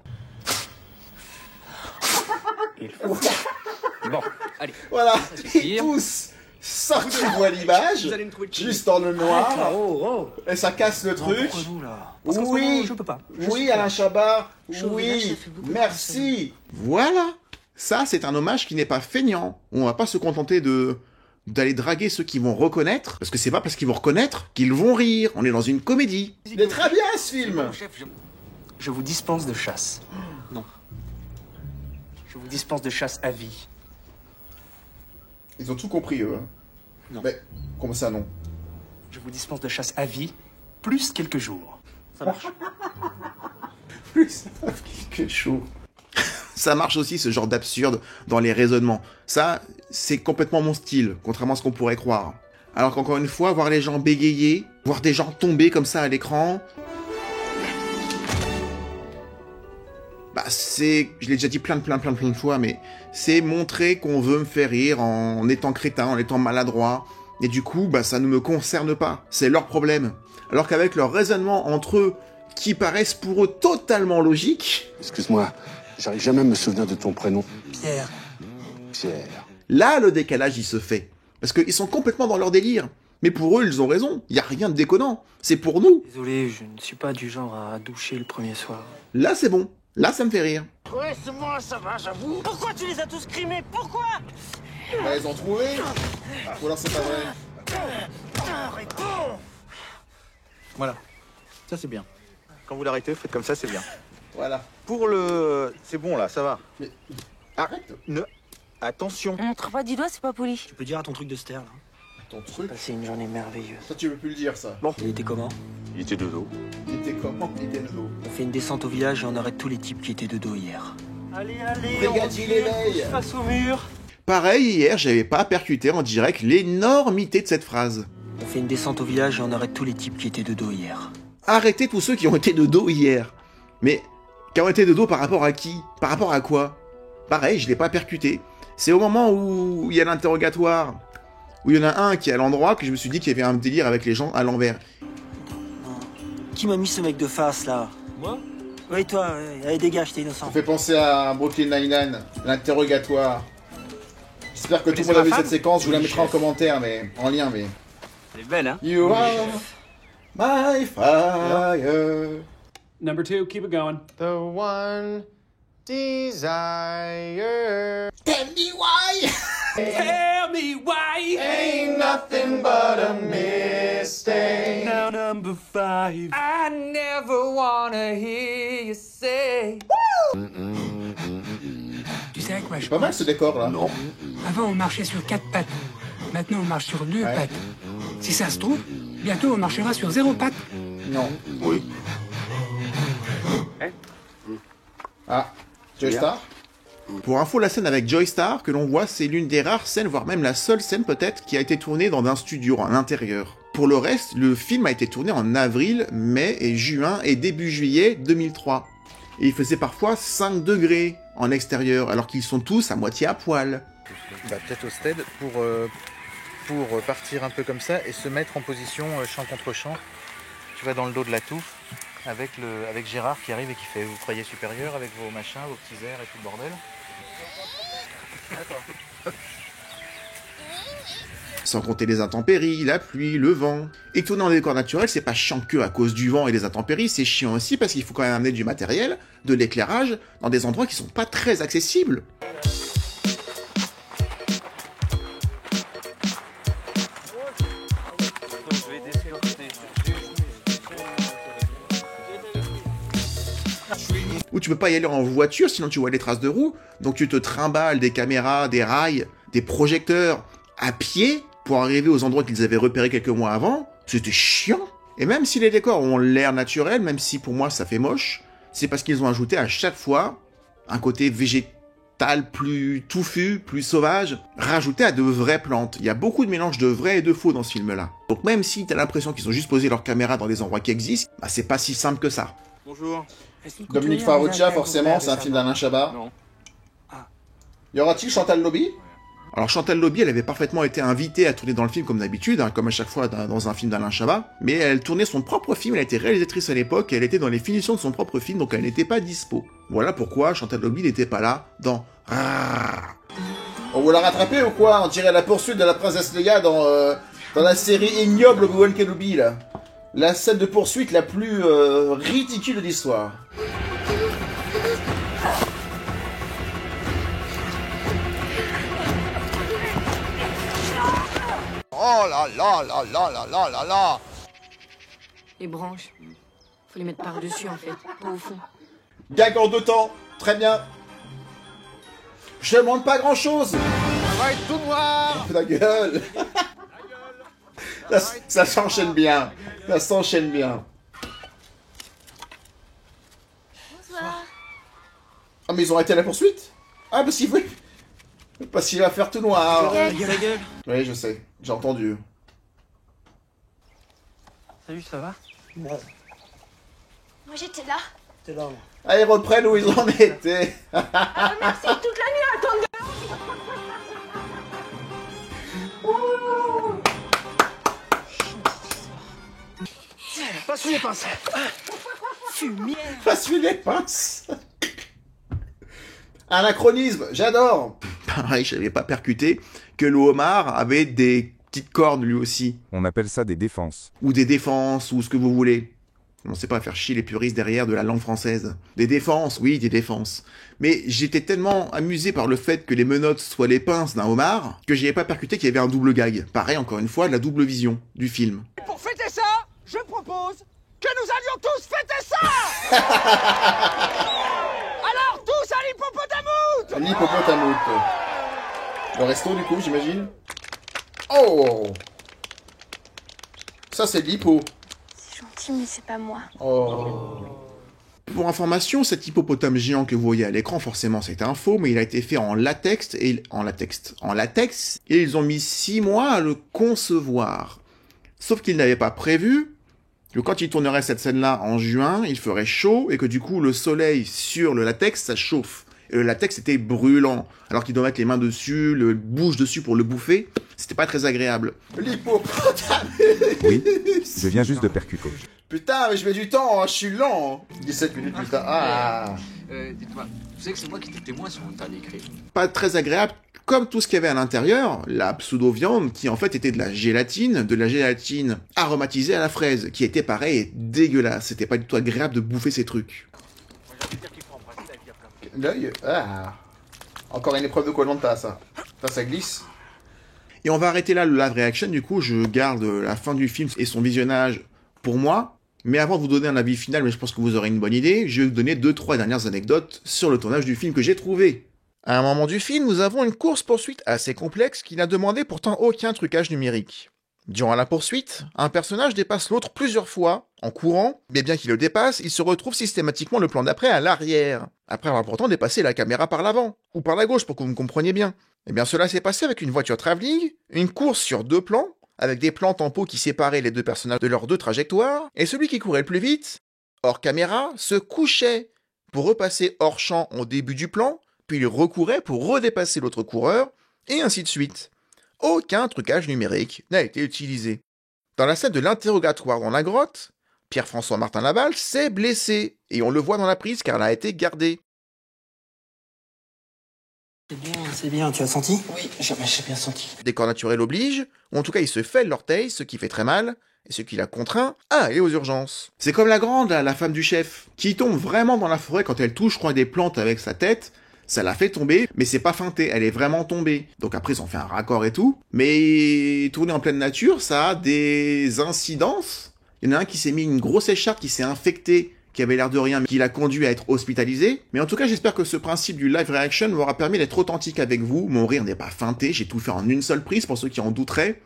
Bon, allez. Voilà, Ça suffit. ils tous sortent du voile l'image, Vous allez me trouver qui? juste dans le noir, Oh, oh. et ça casse le truc. Entre nous, là. Parce qu'en ce Oui, moment, je peux pas. Je oui suis Alain Chabat, Chaud, là, oui, ça fait beaucoup de merci. Voilà, ça c'est un hommage qui n'est pas feignant. On va pas se contenter d'aller draguer ceux qui vont reconnaître, parce que c'est pas parce qu'ils vont reconnaître qu'ils vont rire. On est dans une comédie. Il est très bien ce film. Bon, chef, je vous dispense de chasse. Non. Je vous dispense de chasse à vie. Ils ont tout compris eux. Hein. Non. Mais comment ça non? Je vous dispense de chasse à vie, plus quelques jours. Ça marche. Plus quelques jours. Ça marche aussi ce genre d'absurde dans les raisonnements. Ça, c'est complètement mon style, contrairement à ce qu'on pourrait croire. Alors qu'encore une fois, voir les gens bégayer, voir des gens tomber comme ça à l'écran... Bah c'est... Je l'ai déjà dit plein de fois, mais c'est montrer qu'on veut me faire rire en étant crétin, en étant maladroit. Et du coup, bah ça ne me concerne pas. C'est leur problème. Alors qu'avec leur raisonnement entre eux, qui paraissent pour eux totalement logiques... Excuse-moi, j'arrive jamais à me souvenir de ton prénom. Pierre. Pierre. Là, le décalage, il se fait. Parce qu'ils sont complètement dans leur délire. Mais pour eux, ils ont raison. Il n'y a rien de déconnant. C'est pour nous. Désolé, je ne suis pas du genre à doucher le premier soir. Là, c'est bon. Là, ça me fait rire. Ouais, c'est moi, ça va, j'avoue. Pourquoi tu les as tous crimés? Pourquoi? Bah, ils ont trouvé. Ou alors c'est pas vrai. Réponds. Voilà. Ça c'est bien. Quand vous l'arrêtez, faites comme ça, c'est bien. Voilà. Pour le... C'est bon là, ça va. Mais... Arrête. Attention. On montre pas du doigt, c'est pas poli. Tu peux dire à ton truc de ster, là. Ton truc? Passé une journée merveilleuse. Ça, tu veux plus le dire, ça. Bon. Il était comment? Il était de dos. Il était comment? Il était de dos. On fait une descente au village et on arrête tous les types qui étaient de dos hier. Allez, Brigadier l'éveil. face au mur. Pareil, hier, j'avais pas percuté en direct l'énormité de cette phrase. On fait une descente au village et on arrête tous les types qui étaient de dos hier. Arrêtez tous ceux qui ont été de dos hier. Mais, qui ont été de dos par rapport à qui? Par rapport à quoi? Pareil, je l'ai pas percuté. C'est au moment où il y a l'interrogatoire, où il y en a un qui est à l'endroit, que je me suis dit qu'il y avait un délire avec les gens à l'envers. Qui m'a mis ce mec de face, là? Moi? Oui, toi, allez, dégage, t'es innocent. Ça fait penser à Brooklyn Nine-Nine, l'interrogatoire. J'espère que tout le monde a vu cette séquence, je vous la mettrai en commentaire, mais en lien, mais... Elle est belle, hein? You are My fire. Number 2, keep it going. The one desire. Tell me why. Tell me why. Ain't nothing but a mistake. Now number 5. I never wanna hear you say. Tu sais à quoi je C'est pas mal ce décor là. Non. Avant, on marchait sur 4 pattes. Maintenant, on marche sur 2 pattes. Si ça se trouve, bientôt, on marchera sur 0 pattes. Non. Oui. Ah, Joystar. Pour info, la scène avec Joystar que l'on voit, c'est l'une des rares scènes, voire même la seule scène peut-être, qui a été tournée dans un studio, en intérieur. Pour le reste, le film a été tourné en avril, mai et juin et début juillet 2003. Et il faisait parfois 5 degrés en extérieur, alors qu'ils sont tous à moitié à poil. Bah, peut-être au stead pour partir un peu comme ça et se mettre en position champ contre champ. Tu vas dans le dos de la touffe avec Gérard qui arrive et qui fait vous croyez supérieur avec vos machins, vos petits airs et tout le bordel. D'accord. Sans compter les intempéries, la pluie, le vent. Et tourner en décor naturel, c'est pas chiant que à cause du vent et des intempéries, c'est chiant aussi parce qu'il faut quand même amener du matériel, de l'éclairage, dans des endroits qui sont pas très accessibles. Ou tu peux pas y aller en voiture, sinon tu vois les traces de roues, donc tu te trimbales des caméras, des rails, des projecteurs à pied pour arriver aux endroits qu'ils avaient repérés quelques mois avant. C'était chiant. Et même si les décors ont l'air naturels, même si pour moi ça fait moche, c'est parce qu'ils ont ajouté à chaque fois un côté végétal plus touffu, plus sauvage, rajouté à de vraies plantes. Il y a beaucoup de mélange de vrai et de faux dans ce film-là. Donc même si t'as l'impression qu'ils ont juste posé leur caméra dans des endroits qui existent, bah c'est pas si simple que ça. Bonjour. Dominique Farrugia, forcément, c'est un film d'Alain Chabat. Non. Y aura-t-il Chantal Lobby? Alors Chantal Lobby, elle avait parfaitement été invitée à tourner dans le film comme d'habitude, hein, comme à chaque fois dans un film d'Alain Chabat, mais elle tournait son propre film, elle était réalisatrice à l'époque, et elle était dans les finitions de son propre film, donc elle n'était pas dispo. Voilà pourquoi Chantal Lobby n'était pas là dans... On vous l'a rattrapé ou quoi? On dirait la poursuite de la princesse Leia dans la série ignoble Obi-Wan Kenobi, là. La scène de poursuite la plus ridicule de l'histoire. Oh là là là là là là là là. Les branches, faut les mettre par-dessus en fait, pas au fond. Gag en 2 temps, très bien. Je demande pas grand-chose. Ça va être tout noir. La gueule. Ça s'enchaîne bien. Ça s'enchaîne bien. Bonsoir. Ah mais ils ont arrêté la poursuite? Ah parce qu'il va faire tout noir. La gueule. Oui je sais, j'ai entendu. Salut, ça va? Moi j'étais là. T'es là. Ah ils reprennent où ils en étaient. Ah merci, toute la nuit à attendre dehors. Passe-lui les pinces. Fumier. Passe-lui les pinces. Anachronisme, j'adore. Pareil, je n'avais pas percuté que le homard avait des petites cornes lui aussi. On appelle ça des défenses. Ou des défenses, ou ce que vous voulez. On ne sait pas faire chier les puristes derrière de la langue française. Des défenses, oui, des défenses. Mais j'étais tellement amusé par le fait que les menottes soient les pinces d'un homard, que j'y avais pas percuté qu'il y avait un double gag. Pareil, encore une fois, de la double vision du film. Pour fêter ça, je propose que nous allions tous fêter ça. Alors tous à l'hippopotamoute. L'hippopotamoute. Le resto, du coup, j'imagine. Oh. Ça, c'est de l'hippo. C'est gentil, mais c'est pas moi. Oh. Pour information, cet hippopotame géant que vous voyez à l'écran, forcément c'est un faux, mais il a été fait en latex, et ils ont mis 6 mois à le concevoir. Sauf qu'ils n'avaient pas prévu que quand ils tourneraient cette scène-là en juin, il ferait chaud, et que du coup le soleil sur le latex, ça chauffe. et le latex était brûlant. Alors qu'il doit mettre les mains dessus, le bouge dessus pour le bouffer, c'était pas très agréable. L'hippopotame. Oui, je viens juste de percuter. Putain, mais je mets du temps, hein, je suis lent. 17 minutes plus tard. Ah. Dites-moi, vous savez que c'est moi qui étais témoin sur un tas d'écrits. Pas très agréable, comme tout ce qu'il y avait à l'intérieur, la pseudo-viande qui en fait était de la gélatine aromatisée à la fraise, qui était pareil dégueulasse. C'était pas du tout agréable de bouffer ces trucs. L'œil, ah. Encore une épreuve de Koh-Lanta, ça. Ça glisse. Et on va arrêter là le live reaction, du coup je garde la fin du film et son visionnage pour moi. Mais avant de vous donner un avis final, mais je pense que vous aurez une bonne idée, je vais vous donner 2-3 dernières anecdotes sur le tournage du film que j'ai trouvé. À un moment du film, nous avons une course-poursuite assez complexe qui n'a demandé pourtant aucun trucage numérique. Durant la poursuite, un personnage dépasse l'autre plusieurs fois, en courant, mais bien qu'il le dépasse, il se retrouve systématiquement le plan d'après à l'arrière, après avoir pourtant dépassé la caméra par l'avant, ou par la gauche pour que vous me compreniez bien. Eh bien cela s'est passé avec une voiture travelling, une course sur 2 plans, avec des plans tempo qui séparaient les 2 personnages de leurs 2 trajectoires, et celui qui courait le plus vite, hors caméra, se couchait pour repasser hors champ au début du plan, puis il recourait pour redépasser l'autre coureur, et ainsi de suite. Aucun trucage numérique n'a été utilisé. Dans la scène de l'interrogatoire dans la grotte, Pierre-François Martin Laval s'est blessé, et on le voit dans la prise car elle a été gardée. C'est bien, tu as senti? Oui, j'ai bien senti. Décor naturel oblige, ou en tout cas il se fait l'orteil, ce qui fait très mal, et ce qui la contraint à aller aux urgences. C'est comme la grande, là, la femme du chef, qui tombe vraiment dans la forêt quand elle touche, je crois, des plantes avec sa tête. Ça l'a fait tomber, mais c'est pas feinté, elle est vraiment tombée. Donc après ils ont fait un raccord et tout, mais tourner en pleine nature, ça a des incidences. Il y en a un qui s'est mis une grosse écharpe, qui s'est infecté, qui avait l'air de rien, mais qui l'a conduit à être hospitalisé. Mais en tout cas, j'espère que ce principe du live reaction m'aura permis d'être authentique avec vous. Mon rire n'est pas feinté, j'ai tout fait en une seule prise pour ceux qui en douteraient,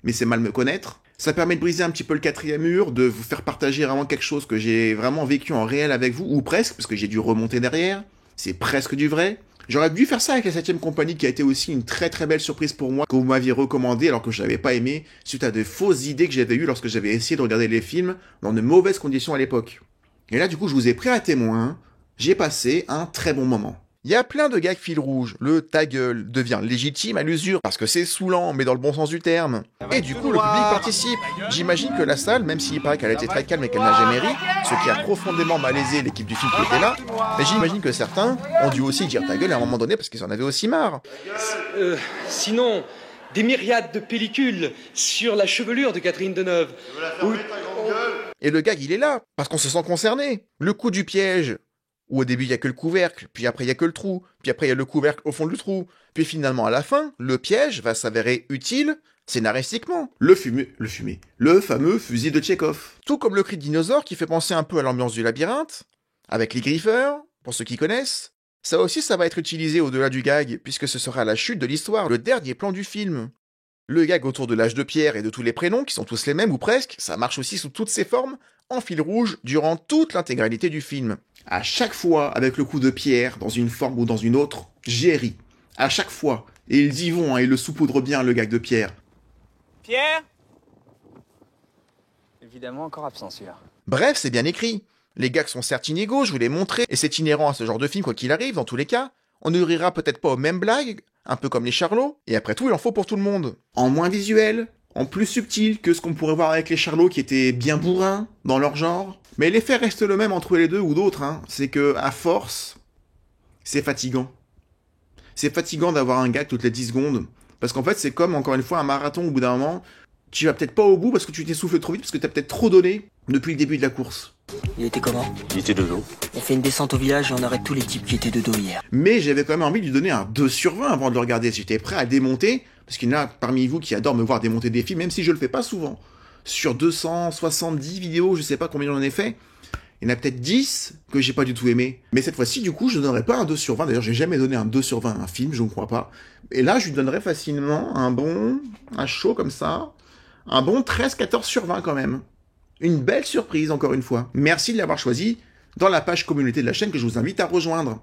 mais c'est mal me connaître. Ça permet de briser un petit peu le 4e mur, de vous faire partager vraiment quelque chose que j'ai vraiment vécu en réel avec vous, ou presque, parce que j'ai dû remonter derrière. C'est presque du vrai. J'aurais dû faire ça avec la 7ème compagnie qui a été aussi une très très belle surprise pour moi, que vous m'aviez recommandé alors que je n'avais pas aimé, suite à de fausses idées que j'avais eues lorsque j'avais essayé de regarder les films dans de mauvaises conditions à l'époque. Et là du coup je vous ai pris à témoin, j'ai passé un très bon moment. Il y a plein de gags fil rouge, le ta gueule devient légitime à l'usure parce que c'est saoulant mais dans le bon sens du terme. Et du coup le public participe. J'imagine que la salle, même s'il paraît qu'elle a été très calme et qu'elle n'a jamais ri, ce qui a profondément malaisé l'équipe du film qui était là, mais j'imagine que certains ont dû aussi dire ta gueule à un moment donné parce qu'ils en avaient aussi marre. Sinon, des myriades de pellicules sur la chevelure de Catherine Deneuve. Et le gag il est là, parce qu'on se sent concerné. Le coup du piège, où au début il y a que le couvercle, puis après il y a que le trou, puis après il y a le couvercle au fond du trou, puis finalement à la fin, le piège va s'avérer utile scénaristiquement. Le fameux fusil de Tchekhov. Tout comme le cri de dinosaure qui fait penser un peu à l'ambiance du labyrinthe, avec les griffeurs, pour ceux qui connaissent. Ça aussi ça va être utilisé au-delà du gag, puisque ce sera la chute de l'histoire, le dernier plan du film. Le gag autour de l'âge de pierre et de tous les prénoms, qui sont tous les mêmes ou presque, ça marche aussi sous toutes ses formes, en fil rouge, durant toute l'intégralité du film. À chaque fois, avec le coup de pierre, dans une forme ou dans une autre, j'ai ri. À chaque fois. Et ils y vont, hein, ils le saupoudrent bien, le gag de pierre. Pierre? Évidemment encore absent celui-là. Bref, c'est bien écrit. Les gags sont certes inégaux, je vous l'ai montré, et c'est inhérent à ce genre de film quoi qu'il arrive, dans tous les cas. On ne rira peut-être pas aux mêmes blagues, un peu comme les Charlots, et après tout, il en faut pour tout le monde. En moins visuel, en plus subtil que ce qu'on pourrait voir avec les Charlots qui étaient bien bourrins dans leur genre. Mais l'effet reste le même entre les deux ou d'autres, hein. C'est que, à force, c'est fatigant. C'est fatigant d'avoir un gag toutes les 10 secondes. Parce qu'en fait, c'est comme, encore une fois, un marathon au bout d'un moment. Tu vas peut-être pas au bout parce que tu t'essouffles trop vite, parce que t'as peut-être trop donné depuis le début de la course. Il était comment? Il était de dos. On fait une descente au village et on arrête tous les types qui étaient de dos hier. Mais j'avais quand même envie de lui donner un 2/20 avant de le regarder. J'étais prêt à démonter, parce qu'il y en a parmi vous qui adorent me voir démonter des films, même si je le fais pas souvent. Sur 270 vidéos, je sais pas combien j'en ai fait, il y en a peut-être 10 que j'ai pas du tout aimé. Mais cette fois-ci, du coup, je ne donnerai pas un 2/20. D'ailleurs, j'ai jamais donné un 2/20 à un film, je ne crois pas. Et là, je lui donnerais facilement un chaud comme ça, un bon 13-14/20 quand même. Une belle surprise, encore une fois. Merci de l'avoir choisi dans la page communauté de la chaîne que je vous invite à rejoindre.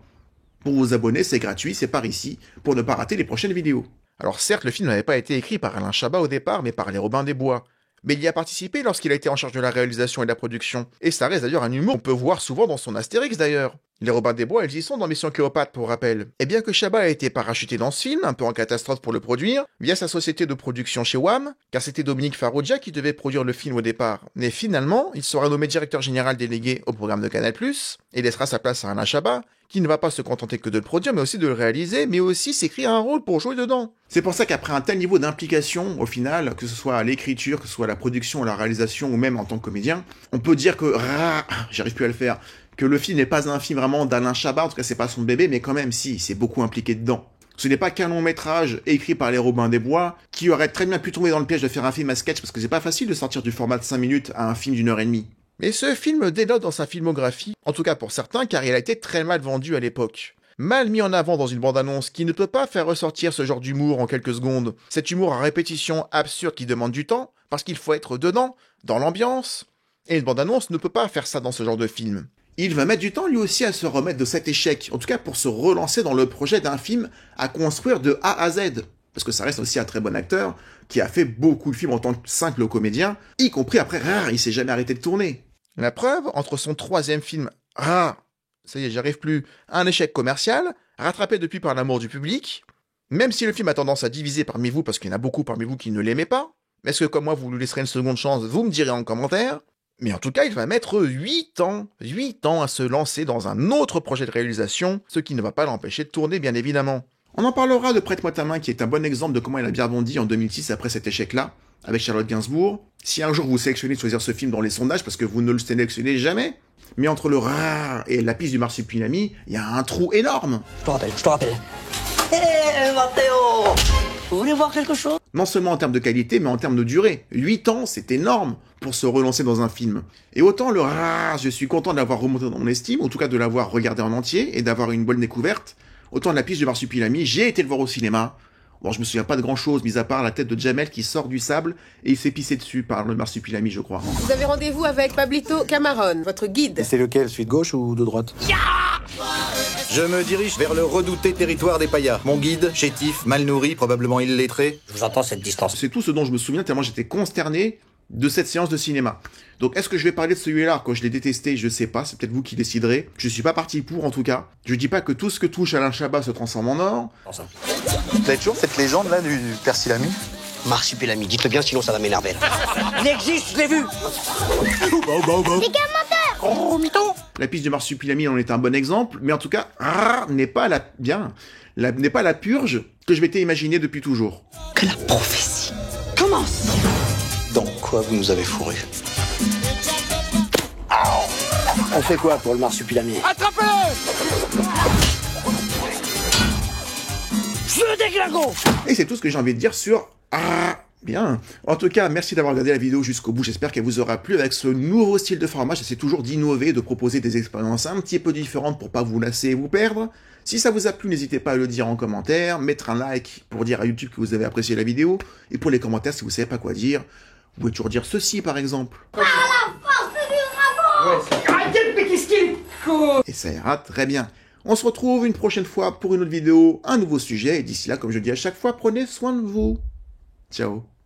Pour vous abonner, c'est gratuit, c'est par ici, pour ne pas rater les prochaines vidéos. Alors certes, le film n'avait pas été écrit par Alain Chabat au départ, mais par les Robin des Bois. mais il y a participé lorsqu'il a été en charge de la réalisation et de la production. Et ça reste d'ailleurs un humour qu'on peut voir souvent dans son Astérix d'ailleurs. Les Robins des Bois, elles y sont dans Mission Cléopâtre pour rappel. Et bien que Chabat a été parachuté dans ce film, un peu en catastrophe pour le produire, via sa société de production chez Wham, car c'était Dominique Farrugia qui devait produire le film au départ. Mais finalement, il sera nommé directeur général délégué au programme de Canal+, et laissera sa place à Alain Chabat, qui ne va pas se contenter que de le produire, mais aussi de le réaliser, mais aussi s'écrire un rôle pour jouer dedans. C'est pour ça qu'après un tel niveau d'implication, au final, que ce soit à l'écriture, que ce soit à la production, à la réalisation, ou même en tant que comédien, on peut dire que, j'arrive plus à le faire, que le film n'est pas un film vraiment d'Alain Chabat, en tout cas c'est pas son bébé, mais quand même si, c'est beaucoup impliqué dedans. Ce n'est pas qu'un long métrage écrit par les Robins des Bois, qui aurait très bien pu tomber dans le piège de faire un film à sketch, parce que c'est pas facile de sortir du format de 5 minutes à un film d'1h30. Mais ce film dénote dans sa filmographie, en tout cas pour certains, car il a été très mal vendu à l'époque. Mal mis en avant dans une bande-annonce qui ne peut pas faire ressortir ce genre d'humour en quelques secondes. Cet humour à répétition absurde qui demande du temps, parce qu'il faut être dedans, dans l'ambiance. Et une bande-annonce ne peut pas faire ça dans ce genre de film. Il va mettre du temps lui aussi à se remettre de cet échec, en tout cas pour se relancer dans le projet d'un film à construire de A à Z. Parce que ça reste aussi un très bon acteur, qui a fait beaucoup de films en tant que simple comédien, y compris après il s'est jamais arrêté de tourner. La preuve, entre son 3e film, ça y est, j'y arrive plus, un échec commercial, rattrapé depuis par l'amour du public, même si le film a tendance à diviser parmi vous, parce qu'il y en a beaucoup parmi vous qui ne l'aimaient pas, est-ce que comme moi vous lui laisserez une seconde chance, vous me direz en commentaire. Mais en tout cas, il va mettre 8 ans à se lancer dans un autre projet de réalisation, ce qui ne va pas l'empêcher de tourner bien évidemment. On en parlera de Prête-moi ta main, qui est un bon exemple de comment il a bien rebondi en 2006 après cet échec-là, avec Charlotte Gainsbourg. Si un jour vous sélectionnez de choisir ce film dans les sondages, parce que vous ne le sélectionnez jamais, mais entre le rare et la piste du marsupilami, il y a un trou énorme. Je te rappelle. Hé, Mathéo, vous voulez voir quelque chose? Non seulement en termes de qualité, mais en termes de durée. 8 ans, c'est énorme pour se relancer dans un film. Et autant le rare, je suis content de l'avoir remonté dans mon estime, en tout cas de l'avoir regardé en entier, et d'avoir une bonne découverte, autant la piste du marsupilami, j'ai été le voir au cinéma. Bon, je me souviens pas de grand chose, mis à part la tête de Jamel qui sort du sable et il s'est pissé dessus par le marsupilami, je crois. Vous avez rendez-vous avec Pablito Camarón, votre guide. Et c'est lequel, celui de gauche ou de droite? Je me dirige vers le redouté territoire des Payas. Mon guide, chétif, mal nourri, probablement illettré. Je vous entends cette distance. C'est tout ce dont je me souviens tellement j'étais consterné de cette séance de cinéma. Donc est-ce que je vais parler de celui-là quand je l'ai détesté? Je sais pas, c'est peut-être vous qui déciderez. Je suis pas parti pour en tout cas. Je dis pas que tout ce que touche Alain Chabat se transforme en or. Vous avez toujours cette légende là du Persilami? Marsupilami, dites-le bien sinon ça va m'énerver. Il existe, je l'ai vu. Oh, mytho. La piste du marsupilami en est un bon exemple, mais en tout cas, n'est pas la purge que je m'étais imaginé depuis toujours. Que la prophétie commence. Dans quoi vous nous avez fourré? On fait quoi pour le marsupilami? Attrapez-le! Je déglingo! Et c'est tout ce que j'ai envie de dire sur bien. En tout cas, merci d'avoir regardé la vidéo jusqu'au bout. J'espère qu'elle vous aura plu avec ce nouveau style de format. J'essaie toujours d'innover, de proposer des expériences un petit peu différentes pour pas vous lasser et vous perdre. Si ça vous a plu, n'hésitez pas à le dire en commentaire, mettre un like pour dire à YouTube que vous avez apprécié la vidéo. Et pour les commentaires, si vous savez pas quoi dire, vous pouvez toujours dire ceci par exemple. Par la force du dragon! Arrêtez de piquer ce qu'il faut! Et ça ira très bien. On se retrouve une prochaine fois pour une autre vidéo, un nouveau sujet. Et d'ici là, comme je dis à chaque fois, prenez soin de vous. Ciao.